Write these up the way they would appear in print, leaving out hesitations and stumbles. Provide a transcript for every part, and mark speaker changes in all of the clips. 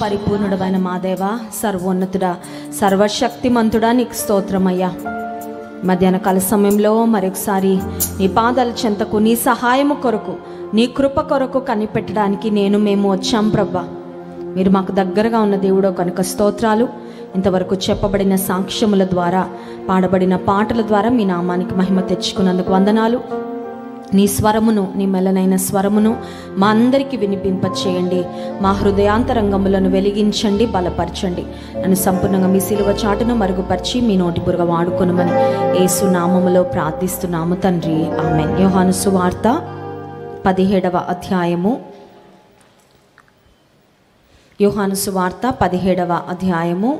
Speaker 1: పరిపూర్ణుడమైన మా దేవా, సర్వోన్నతుడా, సర్వశక్తిమంతుడా, నీకు స్తోత్రమయ్యా. మధ్యాహ్న కాల సమయంలో మరొకసారి నీ పాదాల చెంతకు, నీ సహాయము కొరకు, నీ కృప కొరకు కనిపెట్టడానికి మేము వచ్చాం ప్రభా. మీరు మాకు దగ్గరగా ఉన్న దేవుడో కనుక స్తోత్రాలు. ఇంతవరకు చెప్పబడిన సాక్ష్యముల ద్వారా, పాడబడిన పాటల ద్వారా మీ నామానికి మహిమ తెచ్చుకున్నందుకు వందనాలు. నీ స్వరమును, నీ మెల్లనైన స్వరమును మా అందరికీ వినిపింపచేయండి. మా హృదయాంతరంగములను వెలిగించండి, బలపరచండి. నన్ను సంపూర్ణంగా మీ సిలువ చాటును మరుగుపరిచి మీ నోటి బుర్గ వాడుకొనుమని యేసు నామములో ప్రార్థిస్తున్నాము తండ్రి, ఆమేన్. యోహాను సువార్త 17వ అధ్యాయము. యోహాను సువార్త 17వ అధ్యాయము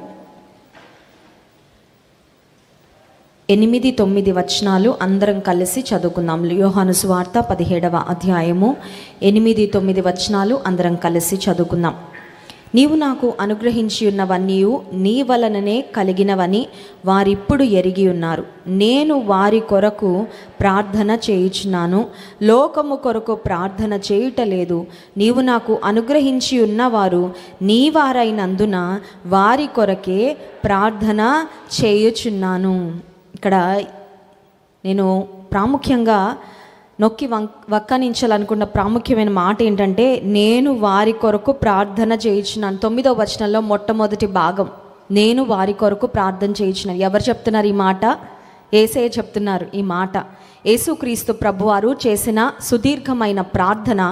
Speaker 1: 8-9 వచనాలు అందరం కలిసి చదువుకుందాం. యోహాను సువార్త 17వ అధ్యాయము 8-9 వచనాలు అందరం కలిసి చదువుకుందాం. నీవు నాకు అనుగ్రహించి ఉన్నవన్నీ నీ వలననే కలిగినవని వారిప్పుడు ఎరిగి ఉన్నారు. నేను వారి కొరకు ప్రార్థన చేయుచున్నాను, లోకము కొరకు ప్రార్థన చేయుటలేదు. నీవు నాకు అనుగ్రహించి ఉన్నవారు నీ వారైనందున వారి కొరకే ప్రార్థన చేయుచున్నాను. ఇక్కడ నేను ప్రాముఖ్యంగా నొక్కి వక్కనించాలనుకున్న ప్రాముఖ్యమైన మాట ఏంటంటే, నేను వారి కొరకు ప్రార్థన చేయించున్నాను. 9వ వచనంలో మొట్టమొదటి భాగం, నేను వారి కొరకు ప్రార్థన చేయించున్నాను. ఎవరు చెప్తున్నారు ఈ మాట? యేసయ్య చెప్తున్నారు ఈ మాట. యేసుక్రీస్తు ప్రభువారు చేసిన సుదీర్ఘమైన ప్రార్థన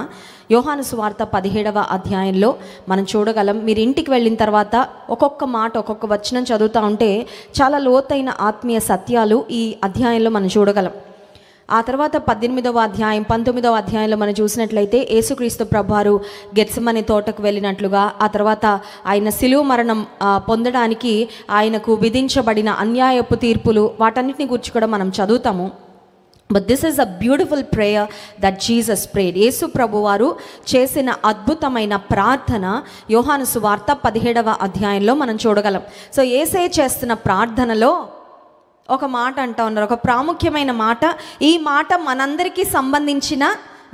Speaker 1: యోహాను సువార్త 17వ అధ్యాయంలో మనం చూడగలం. మీరు ఇంటికి వెళ్ళిన తర్వాత ఒక్కొక్క మాట, ఒక్కొక్క వచనం చదువుతూ ఉంటే చాలా లోతైన ఆత్మీయ సత్యాలు ఈ అధ్యాయంలో మనం చూడగలం. ఆ తర్వాత 18వ అధ్యాయం, 19వ అధ్యాయంలో మనం చూసినట్లయితే యేసుక్రీస్తు ప్రభువారు గెత్సెమనే తోటకు వెళ్ళినట్లుగా, ఆ తర్వాత ఆయన శిలువ మరణం పొందడానికి ఆయనకు విధించబడిన అన్యాయపు తీర్పులు, వాటన్నిటిని గురించి కూడా మనం చదువుతాము. But this is a beautiful prayer that Jesus prayed. యేసు ప్రభువారు చేసిన అద్భుతమైన ప్రార్థన యోహాను సువార్త 17వ అధ్యాయంలో మనం చూడగలం. సో యేసయ్య చేస్తున్న ప్రార్థనలో ఒక మాట అంటా ఉన్నారు, ఒక ప్రాముఖ్యమైన మాట. ఈ మాట మనందరికీ సంబంధించిన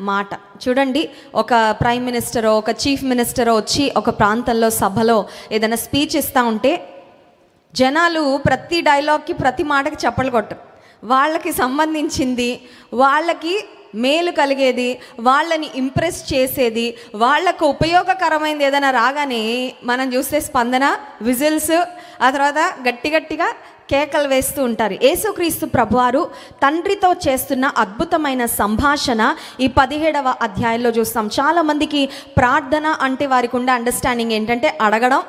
Speaker 1: మాట. చూడండి, ఒక ప్రైమ్ మినిస్టరో, ఒక చీఫ్ మినిస్టరో వచ్చి ఒక ప్రాంతంలో సభలో ఏదైనా స్పీచ్ ఇస్తూ ఉంటే జనాలు ప్రతి డైలాగ్కి, ప్రతి మాటకి చప్పట్లు కొట్టరు. వాళ్ళకి సంబంధించింది, వాళ్ళకి మేలు కలిగేది, వాళ్ళని ఇంప్రెస్ చేసేది, వాళ్లకు ఉపయోగకరమైనది ఏదైనా రాగానే మనం చూస్తే స్పందన, విజిల్స్, ఆ తర్వాత గట్టిగా కేకలు వేస్తూ ఉంటారు. యేసుక్రీస్తు ప్రభువారు తండ్రితో చేస్తున్న అద్భుతమైన సంభాషణ ఈ 17వ అధ్యాయంలో చూస్తాం. చాలామందికి ప్రార్థన అంటే వారికి ఉండే అండర్స్టాండింగ్ ఏంటంటే అడగడం,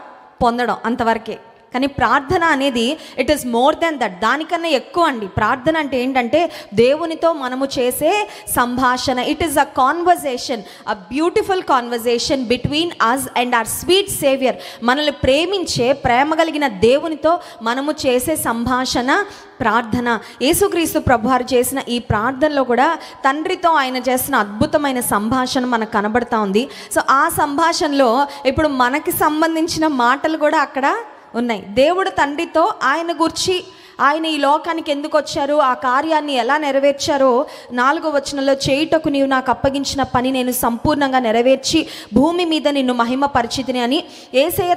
Speaker 1: పొందడం, అంతవరకే. కానీ ప్రార్థన అనేది it is more than that, దానికన్నా ఎక్కువ అండి. ప్రార్థన అంటే ఏంటంటే దేవునితో మనము చేసే సంభాషణ. It is a conversation, a beautiful conversation between us and our sweet saviour. మనల్ని ప్రేమించే, ప్రేమ కలిగిన దేవునితో మనము చేసే సంభాషణ ప్రార్థన. యేసుక్రీస్తు ప్రభువారు చేసిన ఈ ప్రార్థనలో కూడా తండ్రితో ఆయన చేసిన అద్భుతమైన సంభాషణ మనకు కనబడతా ఉంది. సో ఆ సంభాషణలో ఇప్పుడు మనకి సంబంధించిన మాటలు కూడా అక్కడ ఉన్నాయి. దేవుడు తండ్రితో ఆయన గురించి, ఆయన ఈ లోకానికి ఎందుకు వచ్చారు, ఆ కార్యాన్ని ఎలా నెరవేర్చారో 4వ వచనంలో, చేయుటకు నీవు నాకు అప్పగించిన పని నేను సంపూర్ణంగా నెరవేర్చి భూమి మీద నిన్ను మహిమ పరిచితిని అని యేసయ్య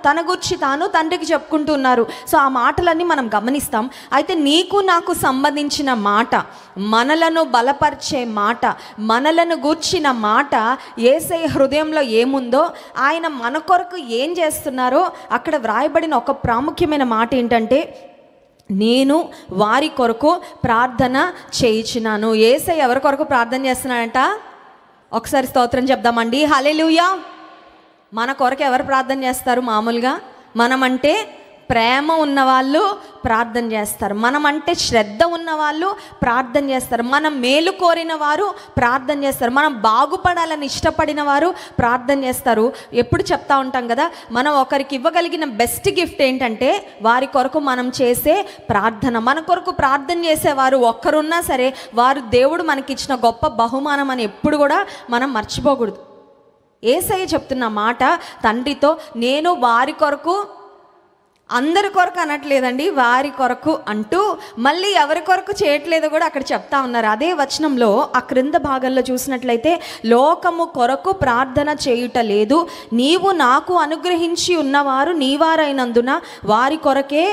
Speaker 1: తన గురించి తాను తండ్రికి చెప్పుకుంటున్నారు. సో ఆ మాటలన్నీ మనం గమనిస్తాం. అయితే నీకు నాకు సంబంధించిన మాట, మనలను బలపరిచే మాట, మనలను గూర్చిన మాట, యేసయ్య హృదయంలో ఏముందో, ఆయన మన కొరకు ఏం చేస్తున్నారో అక్కడ వ్రాయబడిన ఒక ప్రాముఖ్యమైన మాట ఏంటంటే, నేను వారి కొరకు ప్రార్థన చేయించున్నాను. యేసయ్య ఎవరి కొరకు ప్రార్థన చేస్తున్నాడంట? ఒకసారి స్తోత్రం చెప్దామండి, హల్లెలూయా. మన కొరకు ఎవరు ప్రార్థన చేస్తారు? మామూలుగా మనమంటే ప్రేమ ఉన్నవాళ్ళు ప్రార్థన చేస్తారు, మనమంటే శ్రద్ధ ఉన్నవాళ్ళు ప్రార్థన చేస్తారు, మనం మేలు కోరిన వారు ప్రార్థన చేస్తారు, మనం బాగుపడాలని ఇష్టపడిన వారు ప్రార్థన చేస్తారు. ఎప్పుడు చెప్తా ఉంటాం కదా, మనం ఒకరికి ఇవ్వగలిగిన బెస్ట్ గిఫ్ట్ ఏంటంటే వారి కొరకు మనం చేసే ప్రార్థన. మన కొరకు ప్రార్థన చేసేవారు ఒక్కరున్నా సరే వారు దేవుడు మనకిచ్చిన గొప్ప బహుమానం అని ఎప్పుడు కూడా మనం మర్చిపోకూడదు. యేసయ్య చెప్తున్న మాట తండ్రితో, నేను వారి కొరకు అందరి కొరకు అనట్లేదండి, వారి కొరకు అంటూ మళ్ళీ ఎవరి కొరకు చేయట్లేదో కూడా అక్కడ చెప్తా ఉన్నారు. అదే వచనంలో ఆ క్రింద భాగంలో చూసినట్లయితే, లోకము కొరకు ప్రార్థన చేయుట లేదు, నీవు నాకు అనుగ్రహించి ఉన్నవారు నీవారైనందున వారి కొరకే.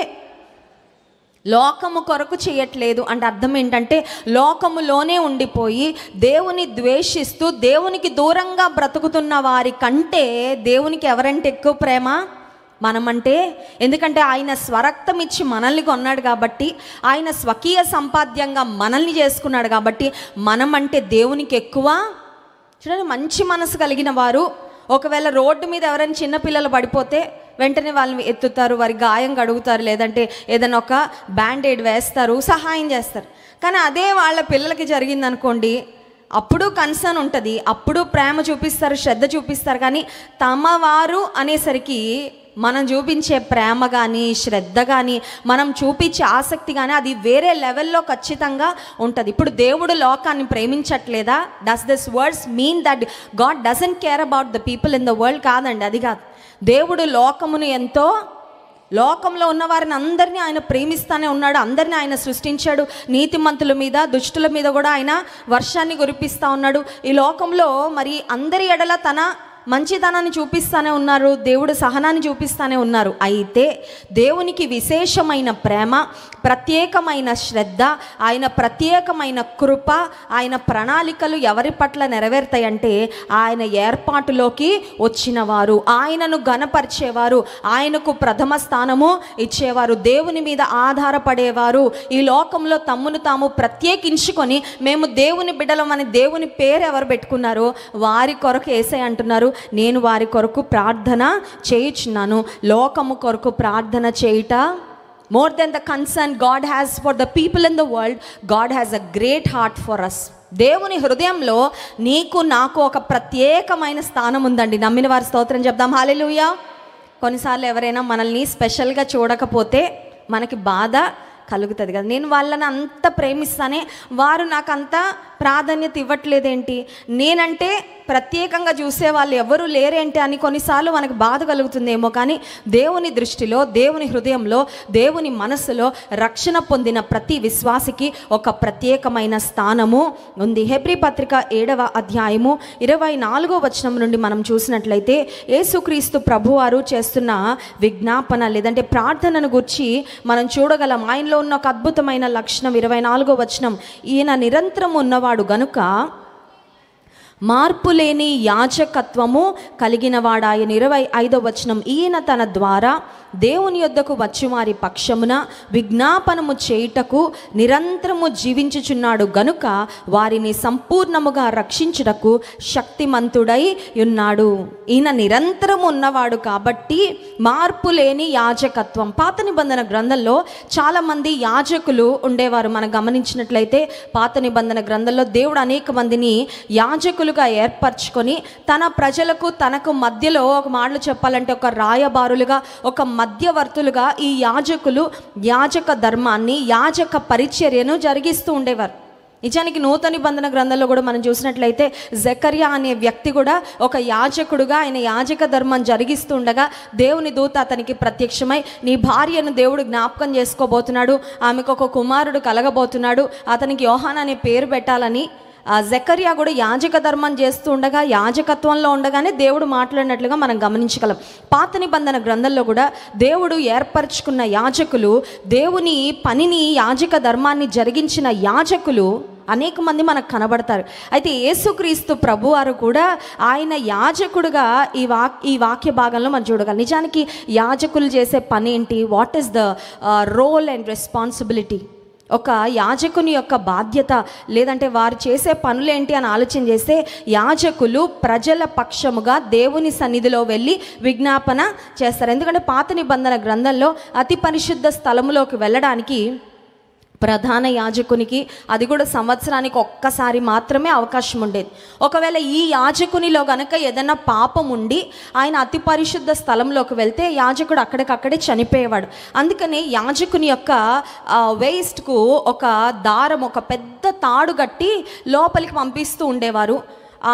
Speaker 1: లోకము కొరకు చేయట్లేదు అంటే అర్థం ఏంటంటే, లోకములోనే ఉండిపోయి దేవుని ద్వేషిస్తూ దేవునికి దూరంగా బ్రతుకుతున్న వారి కంటే దేవునికి ఎవరంటే ఎక్కువ ప్రేమ? మనమంటే. ఎందుకంటే ఆయన స్వరక్తం ఇచ్చి మనల్ని కొన్నాడు కాబట్టి, ఆయన స్వకీయ సంపాద్యంగా మనల్ని చేసుకున్నాడు కాబట్టి మనమంటే దేవునికి ఎక్కువ. చూడండి, మంచి మనసు కలిగిన వారు ఒకవేళ రోడ్డు మీద ఎవరైనా చిన్నపిల్లలు పడిపోతే వెంటనే వాళ్ళని ఎత్తుతారు, వారి గాయం కడుగుతారు, లేదంటే ఏదైనా ఒక బ్యాండేడ్ వేస్తారు, సహాయం చేస్తారు. కానీ అదే వాళ్ళ పిల్లలకి జరిగిందనుకోండి, అప్పుడు కన్సర్న్ ఉంటుంది, అప్పుడు ప్రేమ చూపిస్తారు, శ్రద్ధ చూపిస్తారు. కానీ తమ వారు అనేసరికి మనం చూపించే ప్రేమ కానీ శ్రద్ధ కానీ మనం చూపించే ఆసక్తి కానీ అది వేరే లెవెల్లో ఖచ్చితంగా ఉంటుంది. ఇప్పుడు దేవుడు లోకాన్ని ప్రేమించట్లేదా? Does this words mean that God doesn't care about the people in the world? కాదండి, అది కాదు. దేవుడు లోకమును ఎంతో, లోకంలో ఉన్న వారిని అందరినీ ఆయన ప్రేమిస్తూనే ఉన్నాడు. అందరినీ ఆయన సృష్టించాడు. నీతిమంతుల మీద దుష్టుల మీద కూడా ఆయన వర్షాన్ని కురిపిస్తూ ఉన్నాడు. ఈ లోకంలో మరి అందరి ఎడల తన మంచితనాన్ని చూపిస్తూనే ఉన్నారు, దేవుడు సహనాన్ని చూపిస్తూనే ఉన్నారు. అయితే దేవునికి విశేషమైన ప్రేమ, ప్రత్యేకమైన శ్రద్ధ, ఆయన ప్రత్యేకమైన కృప, ఆయన ప్రణాళికలు ఎవరి పట్ల నెరవేరుతాయంటే ఆయన ఏర్పాటులోకి వచ్చిన వారు, ఆయనను ఘనపరిచేవారు, ఆయనకు ప్రథమ స్థానము ఇచ్చేవారు, దేవుని మీద ఆధారపడేవారు, ఈ లోకంలో తమ్మును తాము ప్రత్యేకించుకొని మేము దేవుని బిడ్డలమని దేవుని పేరు ఎవరు పెట్టుకున్నారో వారి కొరకు యేసయ్య అంటున్నారు, నేను వారి కొరకు ప్రార్థన చేయుచున్నాను. లోకము కొరకు ప్రార్థన చేయుట, more than the concern God has for the people in the world, God has a great heart for us. దేవుని హృదయంలో నీకు నాకు ఒక ప్రత్యేకమైన స్థానం ఉందండి. నమ్మిన వారి స్తోత్రం చెప్దాం, హల్లెలూయా. కొన్నిసార్లు ఎవరైనా మనల్ని స్పెషల్గా చూడకపోతే మనకి బాధ కలుగుతుంది కదా. నేను వాళ్ళని అంత ప్రేమిస్తానే వారు నాకు అంత ప్రాధాన్యత ఇవ్వట్లేదేంటి, నేనంటే ప్రత్యేకంగా చూసే వాళ్ళు ఎవరు లేరేంటి అని కొన్నిసార్లు మనకు బాధ కలుగుతుందేమో. కానీ దేవుని దృష్టిలో, దేవుని హృదయంలో, దేవుని మనసులో రక్షణ పొందిన ప్రతి విశ్వాసికి ఒక ప్రత్యేకమైన స్థానము ఉంది. హెబ్రీ పత్రిక 7వ అధ్యాయము 24వ వచనం నుండి మనం చూసినట్లయితే, యేసుక్రీస్తు ప్రభువారు చేస్తున్న విజ్ఞాపన లేదంటే ప్రార్థనను గురించి మనం చూడగలం. ఆయనలో ఉన్న ఒక అద్భుతమైన లక్షణం 24వ వచనం, ఈయన నిరంతరం ఉన్నవాడు గనుక మార్పు లేని యాజకత్వము కలిగిన వాడాయన. 25వ వచనం, ఈయన తన ద్వారా దేవుని యొద్దకు వచ్చి వారి పక్షమున విజ్ఞాపనము చేయుటకు నిరంతరము జీవించుచున్నాడు గనుక వారిని సంపూర్ణముగా రక్షించుటకు శక్తిమంతుడై ఉన్నాడు. ఈయన నిరంతరము ఉన్నవాడు కాబట్టి మార్పు లేని యాజకత్వం. పాత నిబంధన గ్రంథంలో చాలామంది యాజకులు ఉండేవారు. మనం గమనించినట్లయితే పాత నిబంధన గ్రంథంలో దేవుడు అనేక మందిని యాజకులుగా ఏర్పరచుకొని తన ప్రజలకు తనకు మధ్యలో, ఒక మాటలు చెప్పాలంటే ఒక రాయబారులుగా, ఒక మధ్యవర్తులుగా ఈ యాజకులు యాజక ధర్మాన్ని, యాజక పరిచర్యను జరిగిస్తూ ఉండేవారు. నిజానికి నూతన నిబంధన గ్రంథంలో కూడా మనం చూసినట్లయితే జకర్యా అనే వ్యక్తి కూడా ఒక యాజకుడుగా ఆయన యాజక ధర్మం జరిగిస్తూ ఉండగా దేవుని దూత అతనికి ప్రత్యక్షమై, నీ భార్యను దేవుడు జ్ఞాపకం చేసుకోబోతున్నాడు, ఆమెకు ఒక కుమారుడు కలగబోతున్నాడు, అతనికి యోహాన్ అనే పేరు పెట్టాలని జకర్యా కూడా యాజక ధర్మం చేస్తూ ఉండగా, యాజకత్వంలో ఉండగానే దేవుడు మాట్లాడినట్లుగా మనం గమనించగలం. పాత నిబంధన గ్రంథంలో కూడా దేవుడు ఏర్పరచుకున్న యాజకులు, దేవుని పనిని, యాజక ధర్మాన్ని జరిగించిన యాజకులు అనేక మంది మనకు కనబడతారు. అయితే యేసుక్రీస్తు ప్రభువారు కూడా ఆయన యాజకుడుగా ఈ వాక్య భాగంలో మనం చూడగలం. నిజానికి యాజకులు చేసే పని ఏంటి? What is the role and responsibility? ఒక యాజకుని యొక్క బాధ్యత లేదంటే వారు చేసే పనులేంటి అని ఆలోచన చేస్తే, యాజకులు ప్రజల పక్షముగా దేవుని సన్నిధిలో వెళ్ళి విజ్ఞాపన చేస్తారు. ఎందుకంటే పాత నిబంధన గ్రంథంలో అతి పరిశుద్ధ స్థలములోకి వెళ్ళడానికి ప్రధాన యాజకునికి అది కూడా సంవత్సరానికి ఒక్కసారి మాత్రమే అవకాశం ఉండేది. ఒకవేళ ఈ యాజకునిలో గనక ఏదైనా పాపం ఉండి ఆయన అతి పరిశుద్ధ స్థలంలోకి వెళ్తే యాజకుడు అక్కడికక్కడే చనిపోయేవాడు. అందుకని యాజకుని యొక్క వేస్ట్కు ఒక దారం, ఒక పెద్ద తాడు కట్టి లోపలికి పంపిస్తూ ఉండేవారు.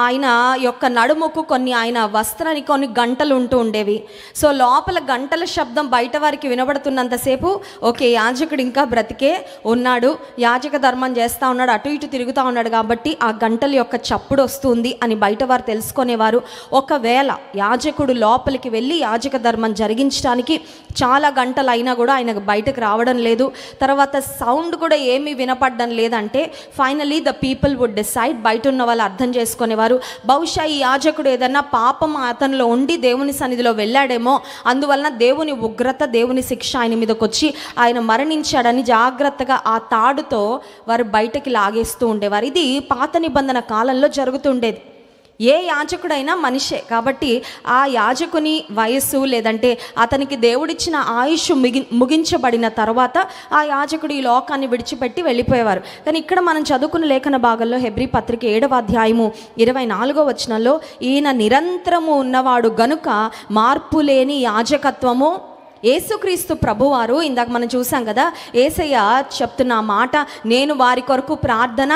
Speaker 1: ఆయన యొక్క నడుముకు ఆయన వస్త్రానికి కొన్ని గంటలు ఉంటూ ఉండేవి. సో లోపల గంటల శబ్దం బయట వారికి వినబడుతున్నంతసేపు ఓకే, యాజకుడు ఇంకా బ్రతికే ఉన్నాడు, యాజక ధర్మం చేస్తూ ఉన్నాడు, అటు ఇటు తిరుగుతూ ఉన్నాడు కాబట్టి ఆ గంటల యొక్క చప్పుడు వస్తుంది అని బయట వారు తెలుసుకునేవారు. ఒకవేళ యాజకుడు లోపలికి వెళ్ళి యాజక ధర్మం జరిగించడానికి చాలా గంటలు అయినా కూడా ఆయనకు బయటకు రావడం లేదు, తర్వాత సౌండ్ కూడా ఏమీ వినపడడం లేదంటే finally the people would decide, బయట ఉన్న వాళ్ళు అర్థం చేసుకునేవారు, బహుశా ఈ యాజకుడు ఏదన్నా పాపం అతనిలో ఉండి దేవుని సన్నిధిలో వెళ్ళాడేమో, అందువలన దేవుని ఉగ్రత, దేవుని శిక్ష ఆయన మీదకి వచ్చి ఆయన మరణించాడని జాగ్రత్తగా ఆ తాడుతో వారు బయటకి లాగేస్తూ ఉండేవారు. ఇది పాత నిబంధన కాలంలో జరుగుతుండేది. ఏ యాజకుడైనా మనిషే కాబట్టి ఆ యాజకుని వయస్సు లేదంటే అతనికి దేవుడిచ్చిన ఆయుష్ ముగించబడిన తర్వాత ఆ యాజకుడు ఈ లోకాన్ని విడిచిపెట్టి వెళ్ళిపోయేవారు. కానీ ఇక్కడ మనం చదువుకున్న లేఖన భాగంలో హెబ్రీ పత్రిక 7వ అధ్యాయము 24వ వచనంలో ఈయన నిరంతరము ఉన్నవాడు గనుక మార్పు లేని యాజకత్వము, యేసుక్రీస్తు ప్రభువారు, ఇందాక మనం చూసాం కదా, యేసయ్య చెప్తున్న మాట, నేను వారి కొరకు ప్రార్థన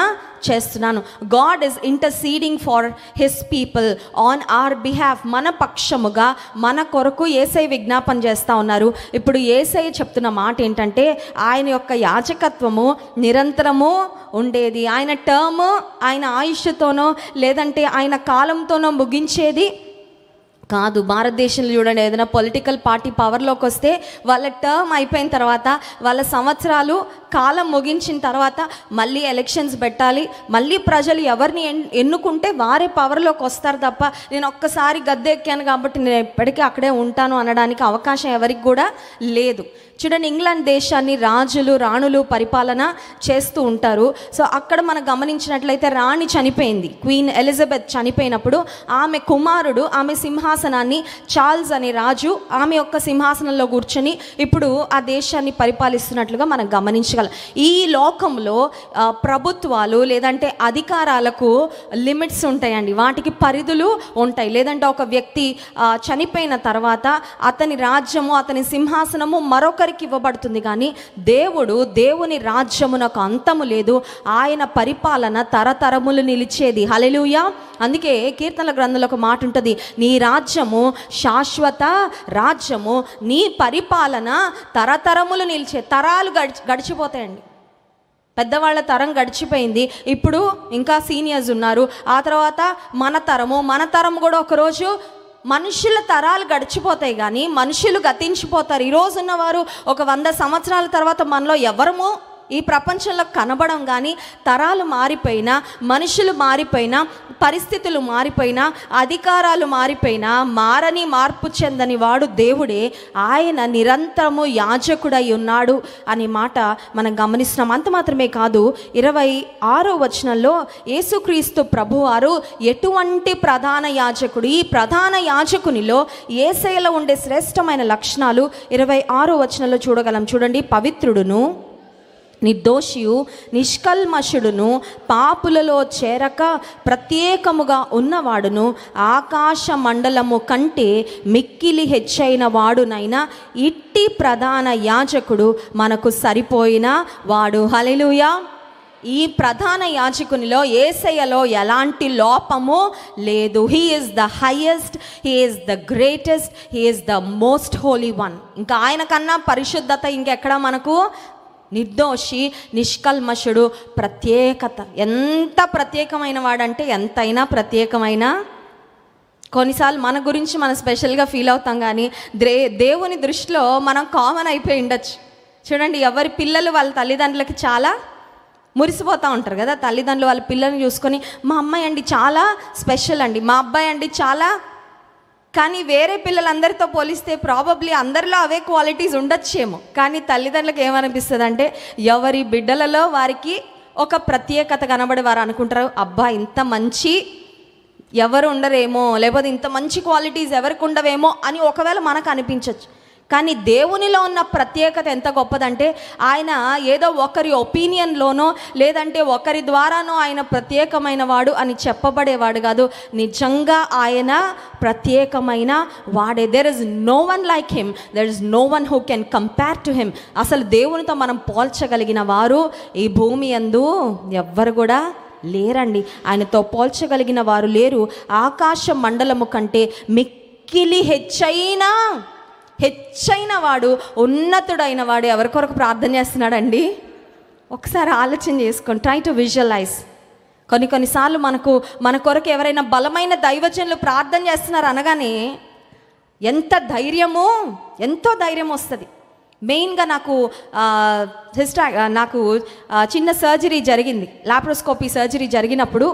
Speaker 1: చేస్తున్నాను. God is interceding for his people on hour behalf. మన పక్షముగా మన కొరకు యేసయ్య విజ్ఞాపన చేస్తూ ఉన్నారు. ఇప్పుడు యేసయ్య చెప్తున్న మాట ఏంటంటే ఆయన యొక్క యాజకత్వము నిరంతరము ఉండేది. ఆయన టర్మ్ ఆయన ఆయుష్తోనో లేదంటే ఆయన కాలంతోనో ముగించేది కాదు. భారతదేశంలో చూడండి, ఏదైనా పొలిటికల్ పార్టీ పవర్లోకి వస్తే వాళ్ళ టర్మ్ అయిపోయిన తర్వాత, వాళ్ళ సంవత్సరాలు కాలం ముగించిన తర్వాత మళ్ళీ ఎలక్షన్స్ పెట్టాలి, మళ్ళీ ప్రజలు ఎవరిని ఎన్నుకుంటే వారే పవర్లోకి వస్తారు తప్ప నేను ఒక్కసారి గద్దె ఎక్కాను కాబట్టి నేను ఎప్పటికీ అక్కడే ఉంటాను అనడానికి అవకాశం ఎవరికి కూడా లేదు. చూడండి, ఇంగ్లాండ్ దేశాన్ని రాజులు రాణులు పరిపాలన చేస్తూ ఉంటారు. సో అక్కడ మనం గమనించినట్లయితే రాణి చనిపోయింది, క్వీన్ ఎలిజబెత్ చనిపోయినప్పుడు ఆమె కుమారుడు ఆమె సింహాసనాన్ని, చార్ల్స్ అనే రాజు ఆమె యొక్క సింహాసనంలో కూర్చొని ఇప్పుడు ఆ దేశాన్ని పరిపాలిస్తున్నట్లుగా మనం గమనించగలం. ఈ లోకంలో ప్రభుత్వాలు లేదంటే అధికారాలకు లిమిట్స్ ఉంటాయండి, వాటికి పరిధులు ఉంటాయి. లేదంటే ఒక వ్యక్తి చనిపోయిన తర్వాత అతని రాజ్యము అతని సింహాసనము మరొకరికి ఇవ్వబడుతుంది. కానీ దేవుని రాజ్యమునకు అంతము లేదు, ఆయన పరిపాలన తరతరములు నిలిచేది. హల్లెలూయా. అందుకే కీర్తనల గ్రంథంలో ఒక మాట ఉంటుంది, నీ రాజ్యము శాశ్వత రాజ్యము, నీ పరిపాలన తరతరములు నిలిచే. తరాలు గడిచిపోతాయండి. పెద్దవాళ్ళ తరం గడిచిపోయింది, ఇప్పుడు ఇంకా సీనియర్స్ ఉన్నారు, ఆ తర్వాత మన తరం కూడా ఒకరోజు మనుషుల తరాలు గడిచిపోతాయి కానీ మనుషులు గతించిపోతారు. ఈరోజు ఉన్నవారు ఒక 100 సంవత్సరాల తర్వాత మనలో ఎవరము ఈ ప్రపంచంలో కనబడం. కానీ తరాలు మారిపోయినా, మనుషులు మారిపోయినా, పరిస్థితులు మారిపోయినా, అధికారాలు మారిపోయినా మార్పు చెందని వాడు దేవుడే. ఆయన నిరంతరము యాజకుడై ఉన్నాడు అనే మాట మనం గమనిస్తున్నాం. అంత మాత్రమే కాదు, 26వ వచనంలో యేసుక్రీస్తు ప్రభువారు ఎటువంటి ప్రధాన యాజకుడు, ఈ ప్రధాన యాజకునిలో యేసయ్యలో ఉండే శ్రేష్టమైన లక్షణాలు 26వ వచనంలో చూడగలం. చూడండి, పవిత్రుడును నిర్దోషియు నిష్కల్మషుడును పాపులలో చేరక ప్రత్యేకముగా ఉన్నవాడును ఆకాశ మండలము కంటే మిక్కిలి హెచ్చైన వాడునైనా ఇట్టి ప్రధాన యాజకుడు మనకు సరిపోయిన వాడు. హల్లెలూయా. ఈ ప్రధాన యాజకునిలో యేసయ్యలో ఎలాంటి లోపము లేదు. He is the highest, he is the greatest, he is the most Holi one. ఇంకా ఆయన కన్నా పరిశుద్ధత ఇంకెక్కడ మనకు. నిర్దోషి, నిష్కల్మషుడు, ప్రత్యేకత. ఎంత ప్రత్యేకమైన వాడంటే ఎంతైనా ప్రత్యేకమైన. కొన్నిసార్లు మన గురించి మనం స్పెషల్గా ఫీల్ అవుతాం కానీ దేవుని దృష్టిలో మనం కామన్ అయిపోయి ఉండొచ్చు. చూడండి, ఎవరి పిల్లలు వాళ్ళ తల్లిదండ్రులకి చాలా మురిసిపోతూ ఉంటారు కదా. తల్లిదండ్రులు వాళ్ళ పిల్లల్ని చూసుకొని మా అమ్మాయి అండి చాలా స్పెషల్ అండి, మా అబ్బాయి అండి చాలా. కానీ వేరే పిల్లలందరితో పోలిస్తే ప్రాబబ్లీ అందరిలో అవే క్వాలిటీస్ ఉండొచ్చేమో. కానీ తల్లిదండ్రులకు ఏమనిపిస్తుంది అంటే ఎవరి బిడ్డలలో వారికి ఒక ప్రత్యేకత కనబడి వారు అనుకుంటారు, అబ్బా ఇంత మంచి ఎవరు ఉండరేమో, లేకపోతే ఇంత మంచి క్వాలిటీస్ ఎవరికి ఉండవేమో అని ఒకవేళ మనకు అనిపించవచ్చు. కానీ దేవునిలో ఉన్న ప్రత్యేకత ఎంత గొప్పదంటే ఆయన ఏదో ఒకరి ఒపీనియన్లోనో లేదంటే ఒకరి ద్వారానో ఆయన ప్రత్యేకమైన వాడు అని చెప్పబడేవాడు కాదు. నిజంగా ఆయన ప్రత్యేకమైన వాడే. There is no one like him, there is no one who can compare to him. అసలు దేవునితో మనం పోల్చగలిగిన వారు ఈ భూమి యందు ఎవ్వరు కూడా లేరండి. ఆయనతో పోల్చగలిగిన వారు లేరు. ఆకాశ మండలము కంటే మిక్కిలి హెచ్చైన వాడు, ఉన్నతుడైన వాడు ఎవరి కొరకు ప్రార్థన చేస్తున్నాడండి? ఒకసారి ఆలోచన చేసుకోండి. Try to visualise. కొన్నిసార్లు మన కొరకు ఎవరైనా బలమైన దైవజనులు ప్రార్థన చేస్తున్నారు అనగానే ఎంతో ధైర్యం వస్తుంది. మెయిన్గా నాకు చిన్న సర్జరీ జరిగింది, లాప్రోస్కోపీ సర్జరీ జరిగినప్పుడు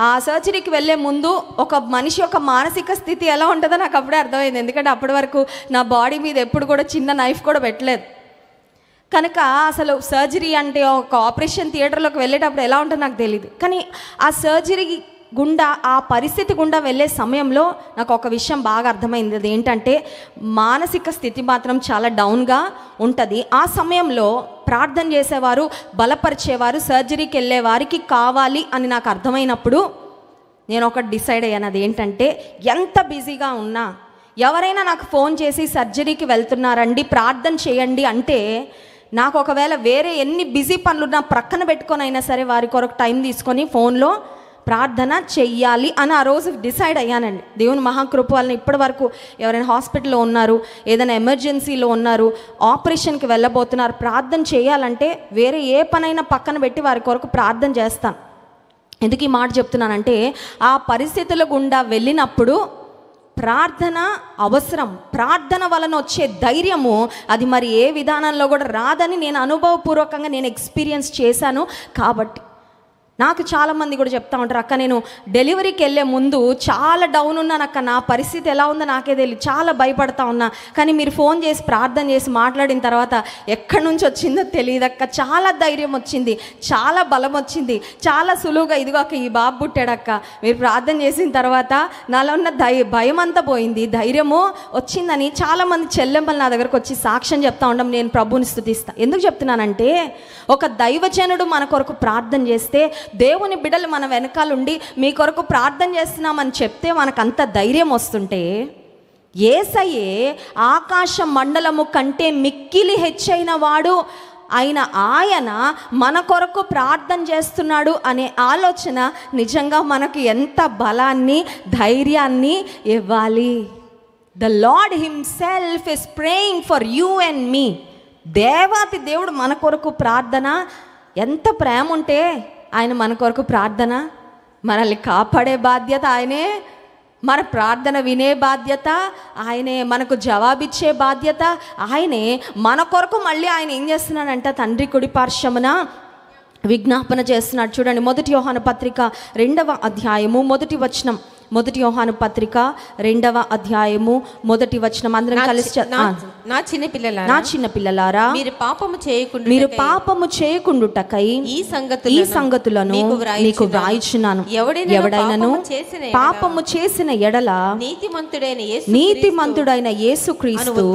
Speaker 1: ఆ సర్జరీకి వెళ్ళే ముందు ఒక మనిషి యొక్క మానసిక స్థితి ఎలా ఉంటుందో నాకు అప్పుడే అర్థమైంది. ఎందుకంటే అప్పటి వరకు నా బాడీ మీద ఎప్పుడు కూడా చిన్న నైఫ్ కూడా పెట్టలేదు కనుక అసలు సర్జరీ అంటే ఒక ఆపరేషన్ థియేటర్లోకి వెళ్ళేటప్పుడు ఎలా ఉంటుందో నాకు తెలియదు. కానీ ఆ సర్జరీ గుండా, ఆ పరిస్థితి గుండా వెళ్ళే సమయంలో నాకు ఒక విషయం బాగా అర్థమైంది. అది ఏంటంటే మానసిక స్థితి మాత్రం చాలా డౌన్గా ఉంటుంది. ఆ సమయంలో ప్రార్థన చేసేవారు, బలపరిచేవారు సర్జరీకి వెళ్ళే వారికి కావాలి అని నాకు అర్థమైనప్పుడు నేను ఒకటి డిసైడ్ అయ్యాను. అది ఏంటంటే ఎంత బిజీగా ఉన్నా ఎవరైనా నాకు ఫోన్ చేసి సర్జరీకి వెళ్తున్నారండి ప్రార్థన చేయండి అంటే నాకు ఒకవేళ వేరే ఎన్ని బిజీ పనులున్నా ప్రక్కన పెట్టుకొని అయినా సరే వారి కొరకు టైం తీసుకొని ఫోన్లో ప్రార్థన చెయ్యాలి అని ఆ రోజు డిసైడ్ అయ్యానండి. దేవుని మహాకృప వలన ఇప్పటి వరకు ఎవరైనా హాస్పిటల్లో ఉన్నారు, ఏదైనా ఎమర్జెన్సీలో ఉన్నారు, ఆపరేషన్కి వెళ్ళబోతున్నారు, ప్రార్థన చేయాలంటే వేరే ఏ పనైనా పక్కన పెట్టి వారి కొరకు ప్రార్థన చేస్తాను. ఎందుకు ఈ మాట చెప్తున్నానంటే ఆ పరిస్థితుల గుండా వెళ్ళినప్పుడు ప్రార్థన అవసరం. ప్రార్థన వలన వచ్చే ధైర్యము అది మరి ఏ విధానంలో కూడా రాదని నేను అనుభవపూర్వకంగా ఎక్స్పీరియన్స్ చేశాను. కాబట్టి నాకు చాలామంది కూడా చెప్తా ఉంటారు, అక్క నేను డెలివరీకి వెళ్ళే ముందు చాలా డౌన్ ఉన్నాను అక్క, నా పరిస్థితి ఎలా ఉందో నాకే తెలియదు, చాలా భయపడతా ఉన్నా, కానీ మీరు ఫోన్ చేసి ప్రార్థన చేసి మాట్లాడిన తర్వాత ఎక్కడి నుంచి వచ్చిందో తెలియదు అక్క, చాలా ధైర్యం వచ్చింది, చాలా బలం వచ్చింది, చాలా సులువుగా ఇదిగో అక్క ఈ బాబు పుట్టాడక్క, మీరు ప్రార్థన చేసిన తర్వాత నాలో ఉన్న భయం అంతా పోయింది, ధైర్యము వచ్చిందని చాలామంది చెల్లెమ్మలు నా దగ్గరకు వచ్చి సాక్ష్యం చెప్తా ఉండడం నేను ప్రభువుని స్తుతిస్తాను. ఎందుకు చెప్తున్నానంటే ఒక దైవజనుడు మన కొరకు ప్రార్థన చేస్తే, దేవుని బిడ్డలు మన వెనకాలండి మీ కొరకు ప్రార్థన చేస్తున్నామని చెప్తే మనకంత ధైర్యం వస్తుంటే, యేసయ్యే ఆకాశ మండలము కంటే మిక్కిలి హెచ్చైన వాడు ఆయన మన కొరకు ప్రార్థన చేస్తున్నాడు అనే ఆలోచన నిజంగా మనకు ఎంత బలాన్ని, ధైర్యాన్ని ఇవ్వాలి. The Lord himself is praying for you and me. దేవాతి దేవుడు మన కొరకు ప్రార్థన, ఎంత ప్రేమ ఉంటే ఆయన మన కొరకు ప్రార్థన, మనల్ని కాపాడే బాధ్యత ఆయనే, మన ప్రార్థన వినే బాధ్యత ఆయనే, మనకు జవాబిచ్చే బాధ్యత ఆయనే. మన కొరకు మళ్ళీ ఆయన ఏం చేస్తున్నాడంట, తండ్రి కుడి పార్శ్వమున విజ్ఞాపన చేస్తున్నాడు. చూడండి, 1 యోహాను పత్రిక 2వ అధ్యాయము 1వ వచనం. 1 యోహాను పత్రిక 2వ అధ్యాయము 1వ వచనం. అందరం కలిసి
Speaker 2: నా చిన్న పిల్లలారా మీరు పాపము చేయకుండుటకై ఈ సంగతులను మీకు వ్రాయుచున్నాను. ఎవడైనను
Speaker 1: పాపము చేసిన ఎడల నీతిమంతుడైన యేసుక్రీస్తు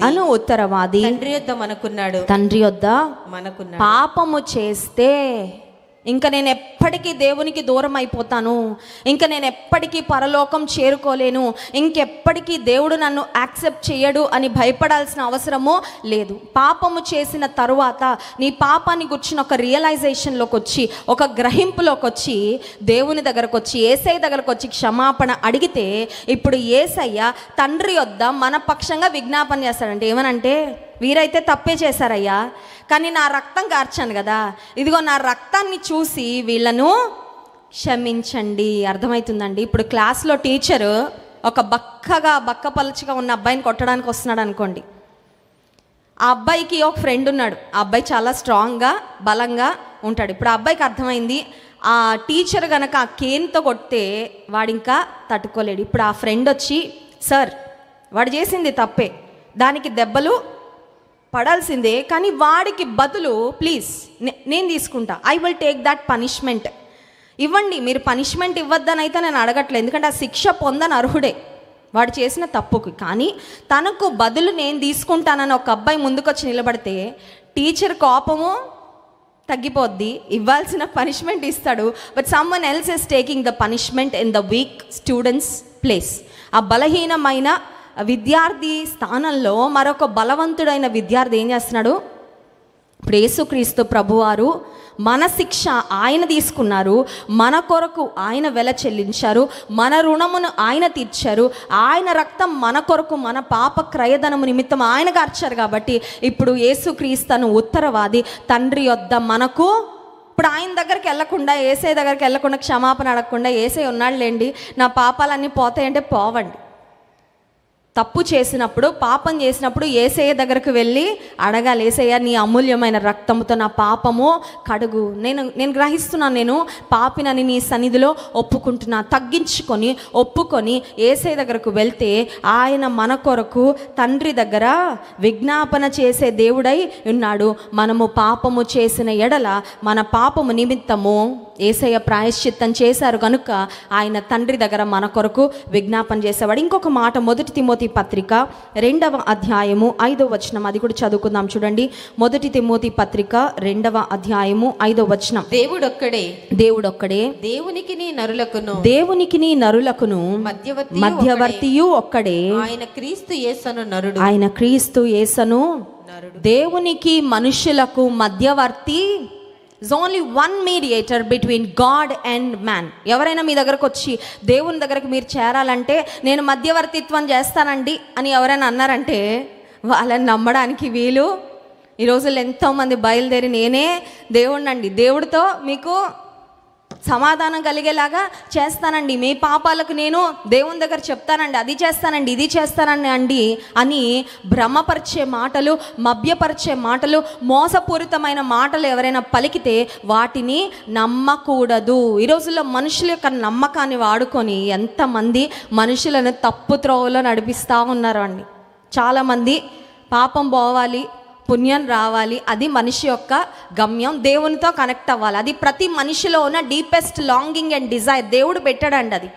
Speaker 1: అను ఉత్తరవాది తండ్రి యొద్ద మనకున్నాడు. పాపము చేస్తే ఇంకా నేను ఎప్పటికీ దేవునికి దూరం అయిపోతాను, ఇంకా నేను ఎప్పటికీ పరలోకం చేరుకోలేను, ఇంకెప్పటికీ దేవుడు నన్ను యాక్సెప్ట్ చేయడు అని భయపడాల్సిన అవసరమో లేదు. పాపము చేసిన తరువాత నీ పాపాన్ని గుర్చిన ఒక రియలైజేషన్లోకి వచ్చి, ఒక గ్రహింపులోకి వచ్చి, దేవుని దగ్గరకు వచ్చి, యేసయ్య దగ్గరకు వచ్చి క్షమాపణ అడిగితే ఇప్పుడు యేసయ్య తండ్రి యొద్ద మన పక్షంగా విజ్ఞాపన చేస్తాడంటే, ఏమనంటే వీరైతే తప్పే చేశారయ్యా, కానీ నా రక్తం కార్చాను కదా, ఇదిగో నా రక్తాన్ని చూసి వీళ్ళను క్షమించండి. అర్థమవుతుందండి? ఇప్పుడు క్లాస్లో టీచరు ఒక బక్కపలుచగా ఉన్న అబ్బాయిని కొట్టడానికి వస్తున్నాడు అనుకోండి. ఆ అబ్బాయికి ఒక ఫ్రెండ్ ఉన్నాడు, ఆ అబ్బాయి చాలా స్ట్రాంగ్గా బలంగా ఉంటాడు. ఇప్పుడు ఆ అబ్బాయికి అర్థమైంది, ఆ టీచర్ కనుక ఆ కేన్తో కొడితే వాడు ఇంకా తట్టుకోలేడు. ఇప్పుడు ఆ ఫ్రెండ్ వచ్చి, సార్ వాడు చేసింది తప్పే, దానికి దెబ్బలు పడాల్సిందే, కానీ వాడికి బదులు ప్లీజ్ నేను తీసుకుంటా, I will take that punishment, ఇవ్వండి, మీరు పనిష్మెంట్ ఇవ్వద్దని అయితే నేను అడగట్లేదు, ఎందుకంటే ఆ శిక్ష పొందని అర్హుడే వాడు చేసిన తప్పుకి, కానీ తనకు బదులు నేను తీసుకుంటానని ఒక అబ్బాయి ముందుకొచ్చి నిలబడితే టీచర్ కోపము తగ్గిపోద్ది, ఇవ్వాల్సిన పనిష్మెంట్ ఇస్తాడు. But someone else is taking the punishment in the week students place. ఆ బలహీనమైన విద్యార్థి స్థానంలో మరొక బలవంతుడైన విద్యార్థి ఏం చేస్తున్నాడు? ఇప్పుడు యేసుక్రీస్తు ప్రభువారు మన శిక్ష ఆయన తీసుకున్నారు, మన కొరకు ఆయన వెల చెల్లించారు, మన రుణమును ఆయన తీర్చారు, ఆయన రక్తం మన కొరకు మన పాప క్రయధనము నిమిత్తం ఆయన కార్చారు. కాబట్టి ఇప్పుడు యేసుక్రీస్తును ఉత్తరవాది తండ్రి యొద్ద మనకు, ఇప్పుడు ఆయన దగ్గరికి వెళ్ళకుండా, యేసయ్య దగ్గరికి వెళ్ళకుండా, క్షమాపణ అడగకుండా యేసయ్య ఉన్నాడులేండి నా పాపాలన్నీ పోతాయంటే పోవండి. తప్పు చేసినప్పుడు, పాపం చేసినప్పుడు యేసయ్య దగ్గరకు వెళ్ళి అడగాలి, యేసయ్య నీ అమూల్యమైన రక్తంతో నా పాపము కడుగు, నేను గ్రహిస్తున్నాను, నేను పాపినని నీ సన్నిధిలో ఒప్పుకుంటున్నా, తగ్గించుకొని ఒప్పుకొని యేసయ్య దగ్గరకు వెళ్తే ఆయన మన కొరకు తండ్రి దగ్గర విజ్ఞాపన చేసే దేవుడై ఉన్నాడు. మనము పాపము చేసిన ఎడల మన పాపము నిమిత్తము యేసయ్య ప్రాయశ్చిత్తం చేశారు కనుక ఆయన తండ్రి దగ్గర మన కొరకు విజ్ఞాపన చేసేవాడు. ఇంకొక మాట, 1 తిమోతి పత్రిక 2వ అధ్యాయము 5వ వచనం, అది కూడా చదువుకుందాం చూడండి. 1 తిమోతి పత్రిక 2వ అధ్యాయము 5వ వచనం. దేవుడొక్కడే దేవునికి నీ నరులకును మధ్యవర్తియు ఒక్కడే, ఆయన క్రీస్తు యేసును దేవునికి మనుషులకు మధ్యవర్తి. There's only one mediator between God and man. ఎవరైనా మీ దగ్గరకు వచ్చి దేవుని దగ్గరకు మీరు చేరాలంటే నేను మధ్యవర్తిత్వం చేస్తానండి అని ఎవరైనా అన్నారంటే వాళ్ళని నమ్మడానికి వీలు. ఈ రోజుల్లో ఎంతోమంది బయలుదేరి నేనే దేవుడినండి, దేవుడితో మీకు సమాధానం కలిగేలాగా చేస్తానండి, మీ పాపాలకు నేను దేవుని దగ్గర చెప్తానండి, అది చేస్తానండి, ఇది చేస్తానండి అండి అని భ్రమపరిచే మాటలు, మభ్యపరిచే మాటలు, మోసపూరితమైన మాటలు ఎవరైనా పలికితే వాటిని నమ్మకూడదు. ఈ రోజుల్లో మనుషుల యొక్క నమ్మకాన్ని వాడుకొని ఎంతమంది మనుషులను తప్పు త్రోవలో నడిపిస్తూ ఉన్నారు అండి. చాలామంది పాపం పోవాలి, పుణ్యం రావాలి, అది మనిషి యొక్క గమ్యం, దేవునితో కనెక్ట్ అవ్వాలి, అది ప్రతి మనిషిలో ఉన్న డీపెస్ట్ లాంగింగ్ అండ్ డిజైర్. దేవుడు పెట్టాడండి అది,